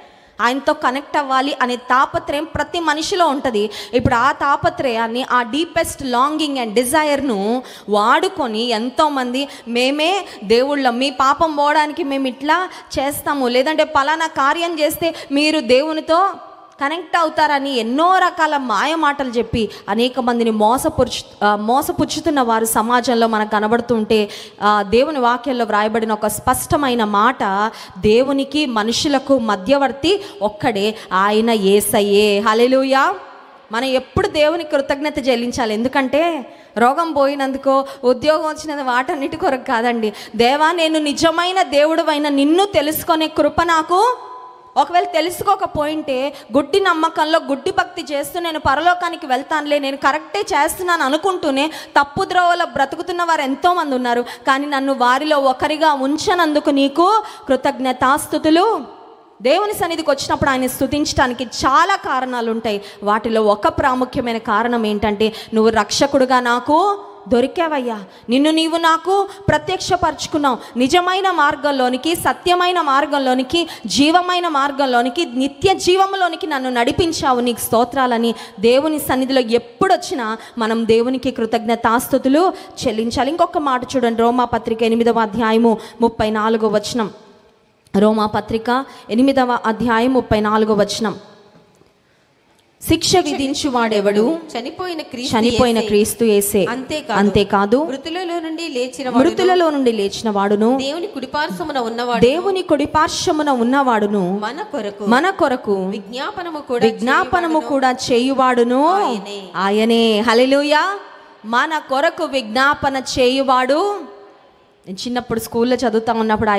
Speaker 1: ఆయనతో కనెక్ట్ అవ్వాలి అనే తాపత్రయం ప్రతి మనిషిలో ఉంటుంది. ఇప్పుడు ఆ తాపత్రయాన్ని, ఆ డీపెస్ట్ లాంగింగ్ అండ్ డిజైర్ను వాడుకొని ఎంతోమంది మేమే దేవుళ్ళం, మీ పాపం పోవడానికి మేము ఇట్లా చేస్తాము, లేదంటే పలానా కార్యం చేస్తే మీరు దేవునితో కనెక్ట్ అవుతారని ఎన్నో రకాల మాయ మాటలు చెప్పి అనేక మందిని మోసపుచ్చుతున్న వారు సమాజంలో మనకు కనబడుతుంటే దేవుని వాక్యంలో వ్రాయబడిన ఒక స్పష్టమైన మాట, దేవునికి మనుషులకు మధ్యవర్తి ఒక్కడే, ఆయన యేసయ్యే. హల్లెలూయా. మనం ఎప్పుడు దేవుని కృతజ్ఞత చెల్లించాలి. ఎందుకంటే రోగం పోయినందుకో, ఉద్యోగం వచ్చినందుకు వాటన్నిటి కొరకు కాదండి. దేవా, నేను నిజమైన దేవుడివైన నిన్ను తెలుసుకునే కృప నాకు, ఒకవేళ తెలుసుకోకపోయింటే గుడ్డి నమ్మకంలో గుడ్డి భక్తి చేస్తూ నేను పరలోకానికి వెళ్తానులే, నేను కరెక్టే చేస్తున్నాను అనుకుంటూనే తప్పు ద్రోవలో బ్రతుకుతున్న వారు ఎంతోమంది ఉన్నారు. కానీ నన్ను వారిలో ఒకరిగా ఉంచనందుకు నీకు కృతజ్ఞతాస్తుతులు. దేవుని సన్నిధికి వచ్చినప్పుడు ఆయన స్తుతించడానికి చాలా కారణాలు ఉంటాయి. వాటిలో ఒక ప్రాముఖ్యమైన కారణం ఏంటంటే, నువ్వు రక్షకుడుగా నాకు దొరికావయ్యా, నిన్ను నీవు నాకు ప్రత్యక్షపరచుకున్నావు, నిజమైన మార్గంలోనికి, సత్యమైన మార్గంలోనికి, జీవమైన మార్గంలోనికి, నిత్య జీవంలోనికి నన్ను నడిపించావు, నీకు స్తోత్రాలని దేవుని సన్నిధిలో ఎప్పుడొచ్చినా మనం దేవునికి కృతజ్ఞతాస్తుతులు చెల్లించాలి. ఇంకొక మాట చూడండి, రోమాపత్రిక 8వ అధ్యాయము 34వ వచనం. రోమాపత్రిక 8వ అధ్యాయం 34వ వచనం. శిక్ష విధించువాడెవడు? చనిపోయిన క్రీస్తు యేసే. అంతేకాదు మృతులలో నుండి లేచిన వాడును, దేవుని కుడిపార్శ్వమున ఉన్నవాడును, మన కొరకు విజ్ఞాపనము కూడా చేయువాడును ఆయనే. హల్లెలూయా. మన కొరకు విజ్ఞాపన చేయువాడు. నేను చిన్నప్పుడు స్కూల్లో చదువుతా ఉన్నప్పుడు,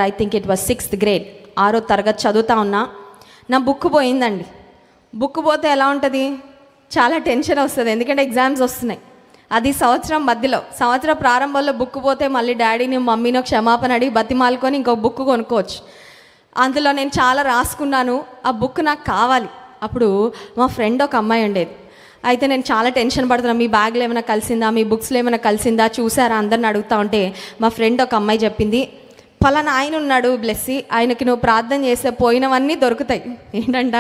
Speaker 1: I think it was 6th grade, 6వ తరగతి చదువుతా ఉన్నా. నా బుక్ పోయిందండి. బుక్ పోతే ఎలా ఉంటుంది? చాలా టెన్షన్ వస్తుంది, ఎందుకంటే ఎగ్జామ్స్ వస్తున్నాయి. అది సంవత్సర ప్రారంభంలో బుక్ పోతే మళ్ళీ డాడీని మమ్మీనో క్షమాపణ అడిగి బతిమాలుకొని ఇంకో బుక్ కొనుక్కోవచ్చు. అందులో నేను చాలా రాసుకున్నాను, ఆ బుక్ నాకు కావాలి. అప్పుడు మా ఫ్రెండ్ ఒక అమ్మాయి ఉండేది. అయితే నేను చాలా టెన్షన్ పడుతున్నాను, మీ బ్యాగ్లో ఏమైనా కలిసిందా, మీ బుక్స్లో ఏమైనా కలిసిందా, చూసారా అందరిని అడుగుతూ ఉంటే మా ఫ్రెండ్ ఒక అమ్మాయి చెప్పింది, ఫలానా ఆయన ఉన్నాడు బ్లెస్సీ, ఆయనకి నువ్వు ప్రార్థన చేస్తే పోయినవన్నీ దొరుకుతాయి. ఏంటంట,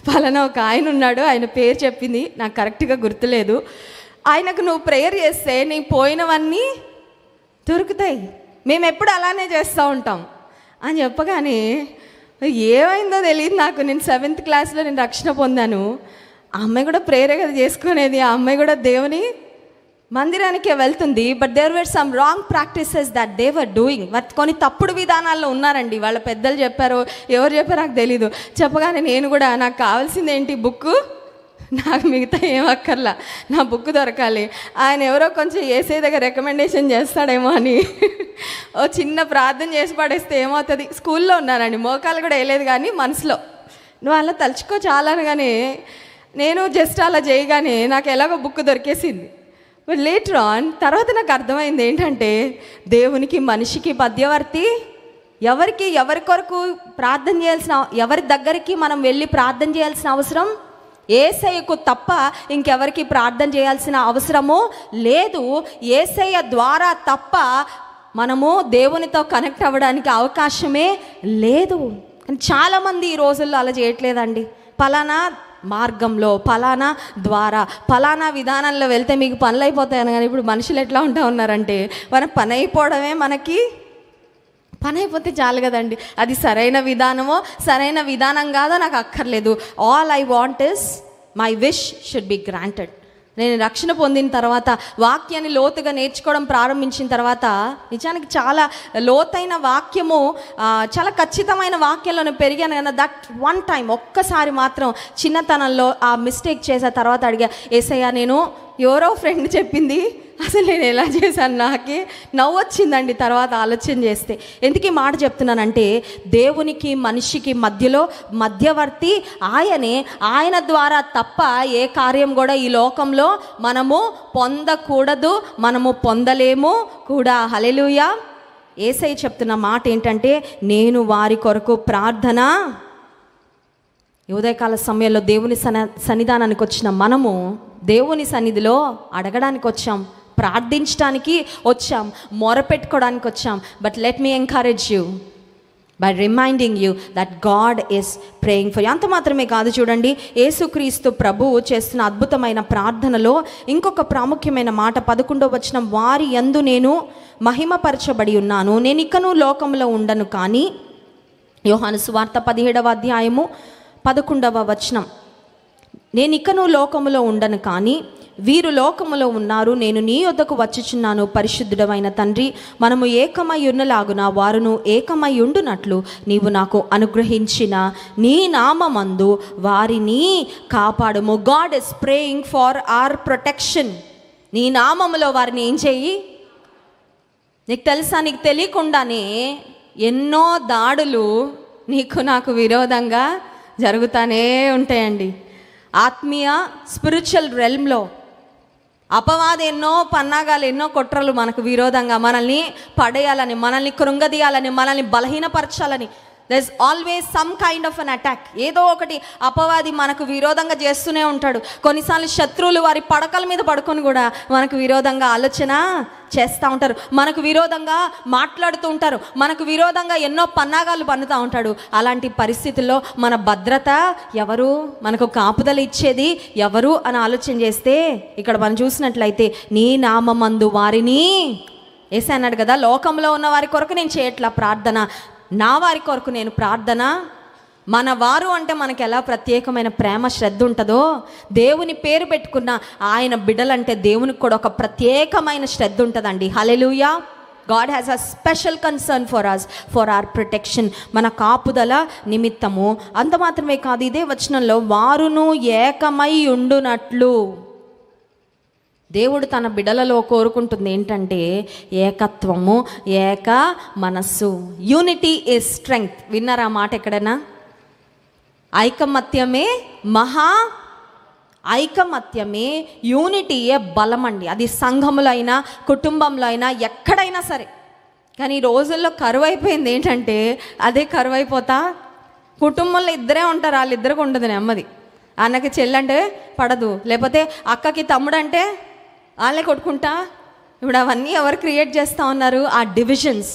Speaker 1: ఫలానా ఒక ఆయన ఉన్నాడు, ఆయన పేరు చెప్పింది, నాకు కరెక్ట్గా గుర్తులేదు, ఆయనకు నువ్వు ప్రేయర్ చేస్తే నీకు పోయినవన్నీ దొరుకుతాయి, మేము ఎప్పుడు అలానే చేస్తూ ఉంటాం అని చెప్పగానే ఏమైందో తెలియదు నాకు. నేను 7th క్లాస్లో నేను రక్షణ పొందాను. ఆ అమ్మాయి కూడా ప్రేయర్ కదా చేసుకునేది, ఆ అమ్మాయి కూడా దేవుని మందిరానికే వెళ్తుంది. But there were some wrong practices that they were doing. కొన్ని తప్పుడు విధానాల్లో ఉన్నారండి. వాళ్ళ పెద్దలు చెప్పారో ఎవరు చెప్పారో నాకు తెలీదు. చెప్పగానే నేను కూడా నాకు కావాల్సింది ఏంటి, బుక్కు, నాకు మిగతా ఏం అక్కర్లా, నా బుక్ దొరకాలి. ఆయన ఎవరో కొంచెం ఏసై దగ్గర రికమెండేషన్ చేస్తాడేమో అని ఓ చిన్న ప్రార్థన చేసి పడేస్తే ఏమవుతుంది. స్కూల్లో ఉన్నానండి, మోకాలు కూడా వేయలేదు, కానీ మనసులో నువ్వు అలా తలుచుకో చాలా అనగానే నేను జస్ట్ అలా చేయగానే నాకు ఎలాగో బుక్ దొరికేసింది. బట్ లేటర్ ఆన్ తర్వాత నాకు అర్థమైంది ఏంటంటే, దేవునికి మనిషికి మధ్యవర్తి ఎవరి కొరకు ప్రార్థన చేయాల్సిన, ఎవరి దగ్గరికి మనం వెళ్ళి ప్రార్థన చేయాల్సిన అవసరం యేసయ్యకు తప్ప ఇంకెవరికి ప్రార్థన చేయాల్సిన అవసరము లేదు. యేసయ్య ద్వారా తప్ప మనము దేవునితో కనెక్ట్ అవ్వడానికి అవకాశమే లేదు. చాలామంది ఈ రోజుల్లో అలా చేయట్లేదండి. పలానా మార్గంలో, పలానా ద్వారా, పలానా విధానంలో వెళ్తే మీకు పనులు అయిపోతాయని. కానీ ఇప్పుడు మనుషులు ఎట్లా ఉంటా ఉన్నారంటే, మన పని అయిపోవడమే, మనకి పని అయిపోతే చాలు కదండి. అది సరైన విధానమో సరైన విధానం కాదో నాకు అక్కర్లేదు. All I want is my wish should be granted. నేను రక్షణ పొందిన తర్వాత, వాక్యాన్ని లోతుగా నేర్చుకోవడం ప్రారంభించిన తర్వాత, నిజానికి చాలా లోతైన వాక్యము, చాలా ఖచ్చితమైన వాక్యంలో పెరిగాను. కానీ దట్ వన్ టైం, ఒక్కసారి మాత్రం చిన్నతనంలో ఆ మిస్టేక్ చేసిన తర్వాత అడిగా, యేసయ్య నేను ఎవరో ఫ్రెండ్ చెప్పింది, అసలు నేను ఎలా చేశాను, నాకే నవ్వు వచ్చిందండి తర్వాత ఆలోచన చేస్తే. ఎందుకు ఈ మాట చెప్తున్నానంటే, దేవునికి మనిషికి మధ్యలో మధ్యవర్తి ఆయనే. ఆయన ద్వారా తప్ప ఏ కార్యం కూడా ఈ లోకంలో మనము పొందకూడదు, మనము పొందలేము కూడా. హల్లెలూయా. యేసయ్య చెప్తున్న మాట ఏంటంటే, నేను వారి కొరకు ప్రార్థన. ఉదయకాల సమయంలో దేవుని సన్నిధానానికి వచ్చిన మనము దేవుని సన్నిధిలో అడగడానికి వచ్చాం, ప్రార్థించడానికి వచ్చాం, మొరపెట్టుకోవడానికి వచ్చాం. But let me encourage you by reminding you that God is praying for you. అంత మాత్రమే కాదు, చూడండి, యేసుక్రీస్తు ప్రభువు చేస్తున్న అద్భుతమైన ప్రార్థనలో ఇంకొక ప్రాముఖ్యమైన మాట 11వ వచనం, వారి యందు నేను మహిమపరచబడి ఉన్నాను, నేను ఇకను లోకంలో ఉండను కానీ. యోహాను సువార్త 17వ అధ్యాయము 11వ వచనం, నేను ఇకను లోకములో ఉండను కానీ వీరు లోకములో ఉన్నారు, నేను నీ యొద్దకు వచ్చుచున్నాను. పరిశుద్ధుడమైన తండ్రి, మనము ఏకమై ఉన్నలాగున వారును ఏకమై ఉండునట్లు నీవు నాకు అనుగ్రహించిన నీ నామమందు వారిని కాపాడుము. God is praying for our protection. నీ నామములో వారిని ఏం చెయ్యి? నీకు తెలుసా, నీకు తెలియకుండానే ఎన్నో దాడులు నీకు నాకు విరోధంగా జరుగుతూనే ఉంటాయండి. ఆత్మీయ స్పిరిచువల్ రెల్మ్లో అపవాది ఎన్నో పన్నాగాలు, ఎన్నో కుట్రలు మనకు విరోధంగా, మనల్ని పడేయాలని, మనల్ని కృంగదీయాలని, మనల్ని బలహీనపరచాలని. There is always some kind of an attack. ఏదో ఒకటి అపవాది మనకు విరోధంగా చేస్తూనే ఉంటాడు. కొన్నిసార్లు శత్రువులు వారి పడకల మీద పడుకొని కూడా మనకు విరోధంగా ఆలోచన చేస్తూ ఉంటారు, మనకు విరోధంగా మాట్లాడుతూ ఉంటారు, మనకు విరోధంగా ఎన్నో పన్నాగాలు పన్నుతూ ఉంటాడు. అలాంటి పరిస్థితుల్లో మన భద్రత ఎవరు, మనకు కాపుదల ఇచ్చేది ఎవరు అని ఆలోచన చేస్తే, ఇక్కడ మనం చూసినట్లయితే నీ నామమందు వారిని, యేసయ్య అన్నాడు కదా, లోకంలో ఉన్న వారి కొరకు నేను చేయట్లా ప్రార్థన, నా వారి కొరకు నేను ప్రార్థన. మన వారు అంటే మనకి ఎలా ప్రత్యేకమైన ప్రేమ శ్రద్ధ ఉంటుందో, దేవుని పేరు పెట్టుకున్న ఆయన బిడ్డలంటే దేవునికి కూడా ఒక ప్రత్యేకమైన శ్రద్ధ ఉంటుందండి. Hallelujah. God has a special concern for us, for our protection, మన కాపుదల నిమిత్తము. అంత మాత్రమే కాదు, ఇదే వచనంలో వారును ఏకమై ఉండునట్లు దేవుడు తన బిడ్డలలో కోరుకుంటుంది ఏంటంటే ఏకత్వము, ఏక మనస్సు. Unity is strength. విన్నారా మాట ఎక్కడైనా? ఐకమత్యమే ఐకమత్యమే యూనిటీయే బలం అండి. అది సంఘములో అయినా, కుటుంబంలో అయినా, ఎక్కడైనా సరే. కానీ ఈ రోజుల్లో కరువు అయిపోయింది ఏంటంటే, అదే కరువు అయిపోతా కుటుంబంలో ఇద్దరే ఉంటారు, వాళ్ళిద్దరికి ఉండదు నెమ్మది. అన్నకి చెల్లంటే పడదు, లేకపోతే అక్కకి తమ్ముడు అంటే వాళ్ళే కొట్టుకుంటా. ఇప్పుడు అవన్నీ ఎవరు క్రియేట్ చేస్తూ ఉన్నారు? ఆ డివిజన్స్,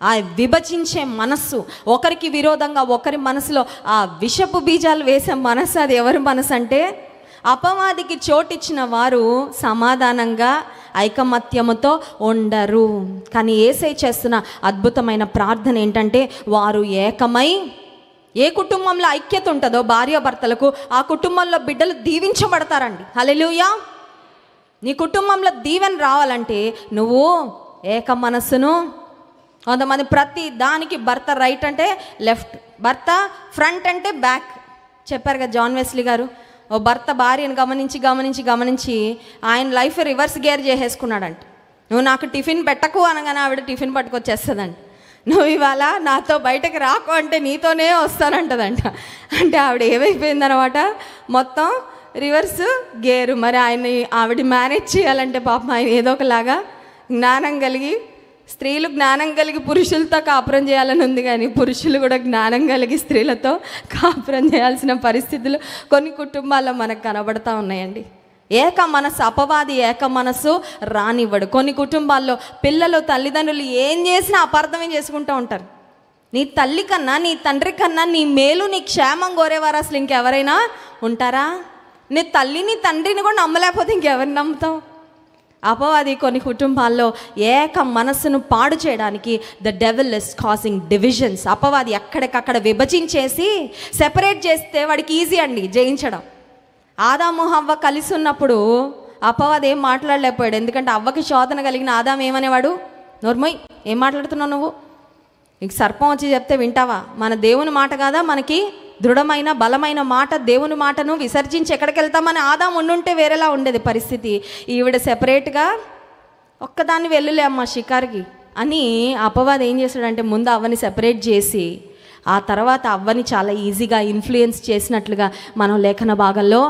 Speaker 1: ఆ విభజించే మనస్సు, ఒకరికి విరోధంగా ఒకరి మనసులో ఆ విషపు బీజాలు వేసే మనస్సు. అది ఎవరి మనసు అంటే, అపవాదికి చోటిచ్చిన వారు సమాధానంగా ఐకమత్యముతో ఉండరు. కానీ యేసయ్య చేస్తున్న అద్భుతమైన ప్రార్థన ఏంటంటే, వారు ఏకమై, ఏ కుటుంబంలో ఐక్యత ఉంటుందో భార్యాభర్తలకు, ఆ కుటుంబంలో బిడ్డలు దీవించబడతారండి. హల్లెలూయా. నీ కుటుంబంలో దీవెన రావాలంటే నువ్వు ఏక మనస్సును, కొంతమంది ప్రతి దానికి భర్త రైట్ అంటే లెఫ్ట్, భర్త ఫ్రంట్ అంటే బ్యాక్. చెప్పారు కదా జాన్ వెస్లీ గారు, ఓ భర్త భార్యను గమనించి గమనించి గమనించి ఆయన లైఫ్ రివర్స్ గేర్ చేసేసుకున్నాడంట. నువ్వు నాకు టిఫిన్ పెట్టకు అనగానే ఆవిడ టిఫిన్ పట్టుకొచ్చేస్తుందంట. నువ్వు ఇవాళ నాతో బయటకు రాకు అంటే నీతోనే వస్తానంటదంట. అంటే ఆవిడ ఏమైపోయిందనమాట, మొత్తం రివర్స్ గేరు. మరి ఆవిడ మేనేజ్ చేయాలంటే పాపం ఆయన ఏదో ఒకలాగా జ్ఞానం కలిగి, స్త్రీలు జ్ఞానం కలిగి పురుషులతో కాపురం చేయాలని ఉంది, కానీ పురుషులు కూడా జ్ఞానం కలిగి స్త్రీలతో కాపురం చేయాల్సిన పరిస్థితులు కొన్ని కుటుంబాల్లో మనకు కనబడతా ఉన్నాయండి. ఏక మనసు, అపవాది ఏక మనసు రానివ్వడు. కొన్ని కుటుంబాల్లో పిల్లలు తల్లిదండ్రులు ఏం చేసినా అపార్థమే చేసుకుంటూ ఉంటారు. నీ తల్లి కన్నా నీ తండ్రి కన్నా నీ మేలు నీ క్షేమం కోరేవారు అసలు ఇంకెవరైనా ఉంటారా? నీ తల్లిని తండ్రిని కూడా నమ్మలేకపోతే ఇంకెవరిని నమ్ముతావు? అపవాది కొన్ని కుటుంబాల్లో ఏక మనస్సును పాడు చేయడానికి the devil is causing divisions. అపవాది ఎక్కడికక్కడ విభజించేసి సెపరేట్ చేస్తే వాడికి ఈజీ అండి జయించడం. ఆదాము హవ్వ కలిసి ఉన్నప్పుడు అపవాది ఏం మాట్లాడలేకపోయాడు. ఎందుకంటే అవ్వకి శోధన కలిగిన ఆదాము ఏమనేవాడు, నోర్మోయ్ ఏం మాట్లాడుతున్నావు నువ్వు, నీకు సర్పం వచ్చి చెప్తే వింటావా? మన దేవుని మాట కాదా మనకి దృఢమైన బలమైన మాట, దేవుని మాటను విసర్జించి ఎక్కడికి వెళ్తామని ఆదాము ఉండుంటే వేరేలా ఉండేది పరిస్థితి. ఈవిడ సెపరేట్గా ఒక్కదాన్ని వెళ్ళలే అమ్మ షికార్కి అని అపవాది ఏం చేశాడంటే ముందు అవ్వని సెపరేట్ చేసి ఆ తర్వాత అవ్వని చాలా ఈజీగా ఇన్ఫ్లుయెన్స్ చేసినట్లుగా మనం లేఖన భాగంలో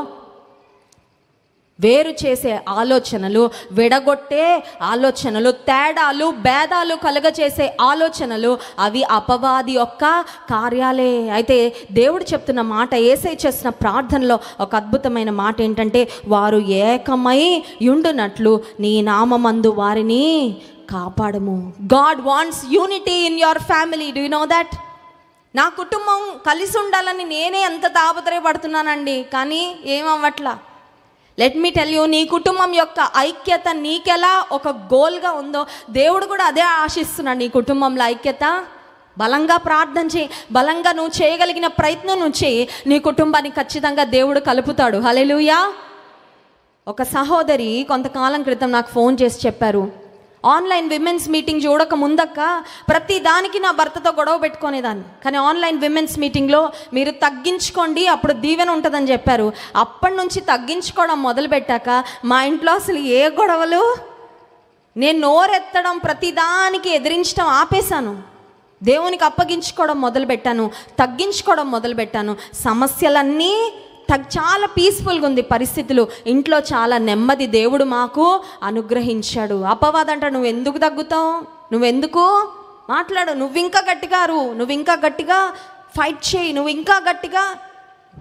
Speaker 1: వేరు చేసే ఆలోచనలు, విడగొట్టే ఆలోచనలు, తేడాలు భేదాలు కలుగచేసే ఆలోచనలు అవి అపవాది యొక్క కార్యాలే. అయితే దేవుడు చెప్తున్న మాట, యేసయ్య చేసిన ప్రార్థనలో ఒక అద్భుతమైన మాట ఏంటంటే, వారు ఏకమై యుండునట్లు నీ నామమందు వారిని కాపాడము. God wants unity in your family. Do you know that? నా కుటుంబం కలిసి ఉండాలని నేనే ఎంత తాపత్రయపడుతున్నానండి, కానీ ఏమవ్వట్లా. లెట్ మీ టెల్ యూ, నీ కుటుంబం యొక్క ఐక్యత నీకెలా ఒక గోల్గా ఉందో దేవుడు కూడా అదే ఆశిస్తున్నాడు. నీ కుటుంబంలో ఐక్యత, బలంగా ప్రార్థన చేయి, బలంగా నువ్వు చేయగలిగిన ప్రయత్నం నువ్వు చేయి, నీ కుటుంబాన్ని ఖచ్చితంగా దేవుడు కలుపుతాడు. హల్లెలూయా. ఒక సహోదరి కొంతకాలం క్రితం నాకు ఫోన్ చేసి చెప్పారు, ఆన్లైన్ విమెన్స్ మీటింగ్ చూడక ముందక్క ప్రతి దానికి నా భర్తతో గొడవ పెట్టుకునేదాన్ని, కానీ ఆన్లైన్ విమెన్స్ మీటింగ్లో మీరు తగ్గించుకోండి అప్పుడు దీవెన ఉంటుందని చెప్పారు. అప్పటి నుంచి తగ్గించుకోవడం మొదలుపెట్టాక మా ఇంట్లో అసలు ఏ గొడవలు, నేను నోరెత్తడం ప్రతిదానికి ఎదిరించడం ఆపేశాను. దేవునికి అప్పగించుకోవడం మొదలుపెట్టాను, తగ్గించుకోవడం మొదలుపెట్టాను. సమస్యలన్నీ చాలా పీస్ఫుల్గా ఉంది పరిస్థితులు, ఇంట్లో చాలా నెమ్మది దేవుడు మాకు అనుగ్రహించాడు. అపవాది అంట, నువ్వు ఎందుకు తగ్గుతావు, నువ్వెందుకు మాట్లాడు, నువ్వు ఇంకా గట్టిగా నువ్వు ఇంకా గట్టిగా ఫైట్ చేయి, నువ్వు ఇంకా గట్టిగా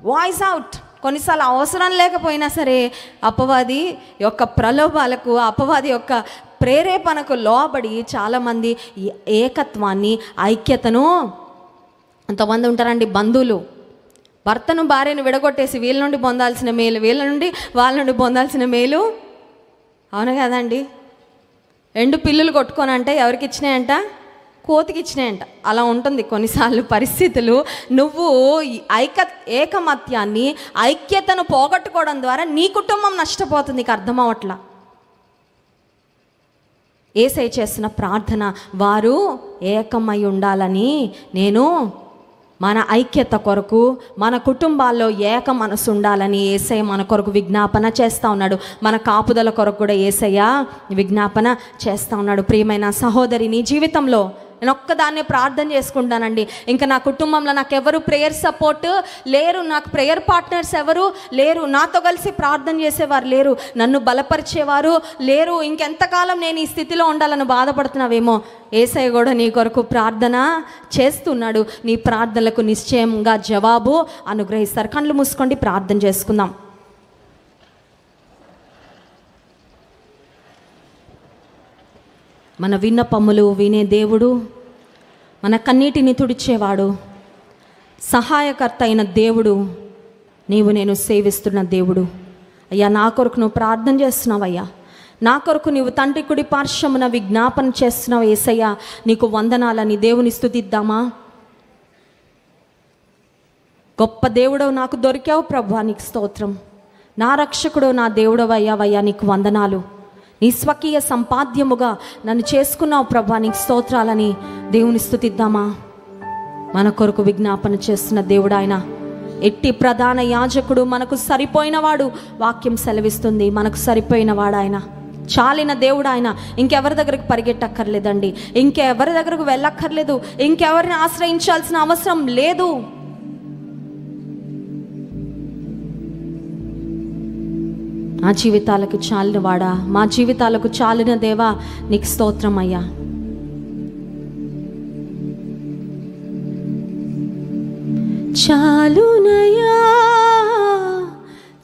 Speaker 1: వాయిస్ అవుట్. కొన్నిసార్లు అవసరం లేకపోయినా సరే అపవాది యొక్క ప్రలోభాలకు, అపవాది యొక్క ప్రేరేపణకు లోబడి చాలామంది ఏకత్వాన్ని, ఐక్యతను, కొంతమంది ఉంటారండి బంధువులు భర్తను భార్యను విడగొట్టేసి వీళ్ళ నుండి పొందాల్సిన మేలు వీళ్ళ నుండి వాళ్ళ నుండి పొందాల్సిన మేలు, అవును కదండి. 2 పిల్లులు కొట్టుకోనంటే ఎవరికి ఇచ్చినాయంట, కోతికి ఇచ్చినాయంట. అలా ఉంటుంది కొన్నిసార్లు పరిస్థితులు. నువ్వు ఏకమత్యాన్ని, ఐక్యతను పోగొట్టుకోవడం ద్వారా నీ కుటుంబం నష్టపోతుంది, నీకు అర్థం అవట్లా. యేసయ్య చేస్తున్న ప్రార్థన, వారు ఏకమై ఉండాలని నేను మన ఐక్యత కొరకు, మన కుటుంబాల్లో ఏక మనసు ఉండాలని యేసయ్య మన కొరకు విజ్ఞాపన చేస్తూ ఉన్నాడు. మన కాపుదల కొరకు కూడా యేసయ్య విజ్ఞాపన చేస్తూ ఉన్నాడు. ప్రియమైన సహోదరి, నీ జీవితంలో నేను ఒక్కదాన్నే ప్రార్థన చేసుకుంటానండి. ఇంకా నా కుటుంబంలో నాకు ఎవరు ప్రేయర్ సపోర్ట్ లేరు, నాకు ప్రేయర్ పార్ట్నర్స్ ఎవరు లేరు, నాతో కలిసి ప్రార్థన చేసేవారు లేరు, నన్ను బలపరిచేవారు లేరు. ఇంకెంతకాలం నేను ఈ స్థితిలో ఉండాలని బాధపడుతున్నావేమో, యేసయ్య కూడా నీ కొరకు ప్రార్థన చేస్తున్నాడు. నీ ప్రార్థనలకు నిశ్చయంగా జవాబు అనుగ్రహిస్తారు. కళ్ళు మూసుకోండి, ప్రార్థన చేసుకుందాం. మన విన్నపములు వినే దేవుడు, మన కన్నీటిని తుడిచేవాడు, సహాయకర్త అయిన దేవుడు, నీవు నేను సేవిస్తున్న దేవుడు. అయ్యా, నా కొరకు నువ్వు ప్రార్థన చేస్తున్నావయ్యా, నా కొరకు నీవు తండ్రి కుడి పార్శ్వమున విజ్ఞాపన చేస్తున్నావు. యేసయ్యా, నీకు వందనాలని దేవుని స్తుతిద్దామా? గొప్ప దేవుడవు నాకు దొరికావు ప్రభువా, నీకు స్తోత్రం. నా రక్షకుడు, నా దేవుడవయ్యావయ్యా, నీకు వందనాలు. నీ స్వకీయ సంపాద్యముగా నన్ను చేసుకున్నావు ప్రభా, నీకు స్తోత్రాలని దేవుని స్తుతిద్దామా? మన కొరకు విజ్ఞాపన చేస్తున్న దేవుడు ఆయన. ఎట్టి ప్రధాన యాజకుడు, మనకు సరిపోయినవాడు. వాక్యం సెలవిస్తుంది, మనకు సరిపోయినవాడు ఆయన. చాలిన దేవుడు ఆయన. ఇంకెవరి దగ్గరకు పరిగెట్టక్కర్లేదండి, ఇంకెవరి దగ్గరకు వెళ్ళక్కర్లేదు, ఇంకెవరిని ఆశ్రయించాల్సిన అవసరం లేదు. మా జీవితాలకు చాలిన వాడా, మా జీవితాలకు చాలిన దేవా, నీకు స్తోత్రం అయ్యా. చాలునయా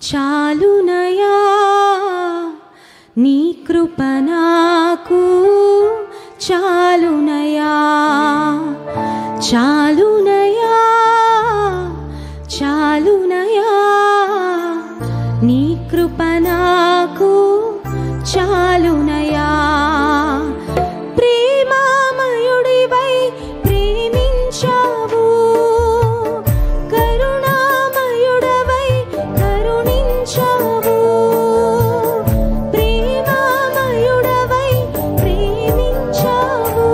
Speaker 1: చాలునయా నీ కృప నాకు చాలునయా, చాలునయా చాలునయా నీ కృప నాకు చాలునయా. ప్రేమామయుడివై ప్రేమించావు, కరుణామయుడవై కరుణించావు. ప్రేమామయుడవై ప్రేమించావు,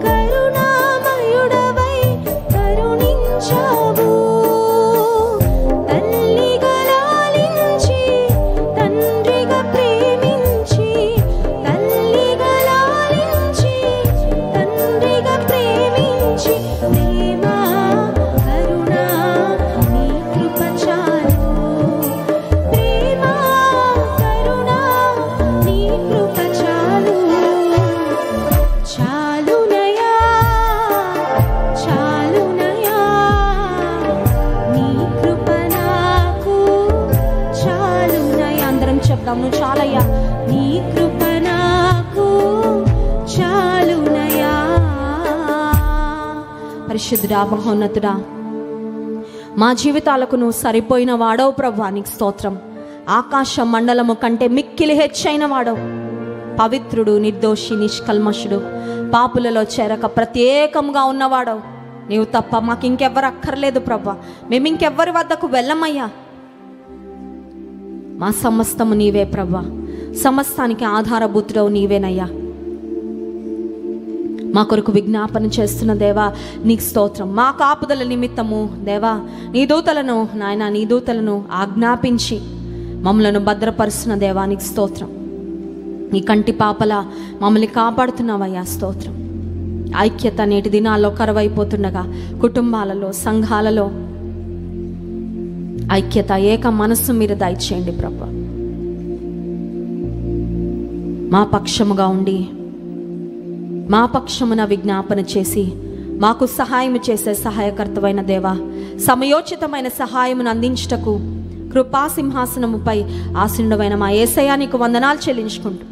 Speaker 1: కరుణామయుడవై కరుణించావు. నువ్వు చాలయ్యా, నీ కృప నాకు చాలునయా. పరిశుద్ధుడా, మహోన్నతుడా, మా జీవితాలకు నువ్వు సరిపోయిన వాడవు ప్రభువా, నీకు స్తోత్రం. ఆకాశ మండలము కంటే మిక్కిలి హెచ్చైన వాడవు. పవిత్రుడు, నిర్దోషి, నిష్కల్మషుడు, పాపులలో చేరక ప్రత్యేకంగా ఉన్నవాడవు. నీవు తప్ప మాకు ఇంకెవ్వరు అక్కర్లేదు ప్రభువా. మేము ఇంకెవ్వరి వద్దకు వెళ్ళమయ్యా. మా సమస్తము నీవే ప్రభువా, సమస్తానికి ఆధారభూతుడవు నీవేనయ్యా. మా కొరకు విజ్ఞాపన చేస్తున్న దేవా, నీకు స్తోత్రం. మా కాపుదల నిమిత్తము దేవా, నీ దూతలను నాయన, నీ దూతలను ఆజ్ఞాపించి మమ్మలను భద్రపరుస్తున్న దేవా, నీకు స్తోత్రం. నీ కంటి పాపల మమ్మల్ని కాపాడుతున్నావయ్యా, స్తోత్రం. ఐక్యత నేటి దినాల్లో కరువైపోతుండగా కుటుంబాలలో, సంఘాలలో ఐక్యత, ఏక మనస్సు మీరు దయచేయండి ప్రభువా. మా పక్షముగా ఉండి మా పక్షమున విజ్ఞాపన చేసి మాకు సహాయం చేసే సహాయకర్తవైన దేవా, సమయోచితమైన సహాయమును అందించుటకు కృపాసింహాసనముపై ఆసీనుడైన మా యేసయ్యా, నీకు వందనాలు చెల్లించుకుంటూ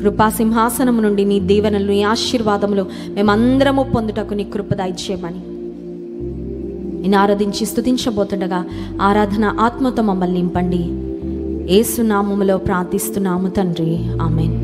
Speaker 1: కృపాసింహాసనము నుండి నీ దీవెనలు, నీ ఆశీర్వాదములు మేమందరము పొందుటకు నీ కృప దయచేయమని నేను ఆరాధించి స్తుతించబోతుండగా ఆరాధన ఆత్మతో మమ్మల్ని నింపండి. యేసు నామములో ప్రార్థిస్తున్నాము తండ్రి, ఆమేన్.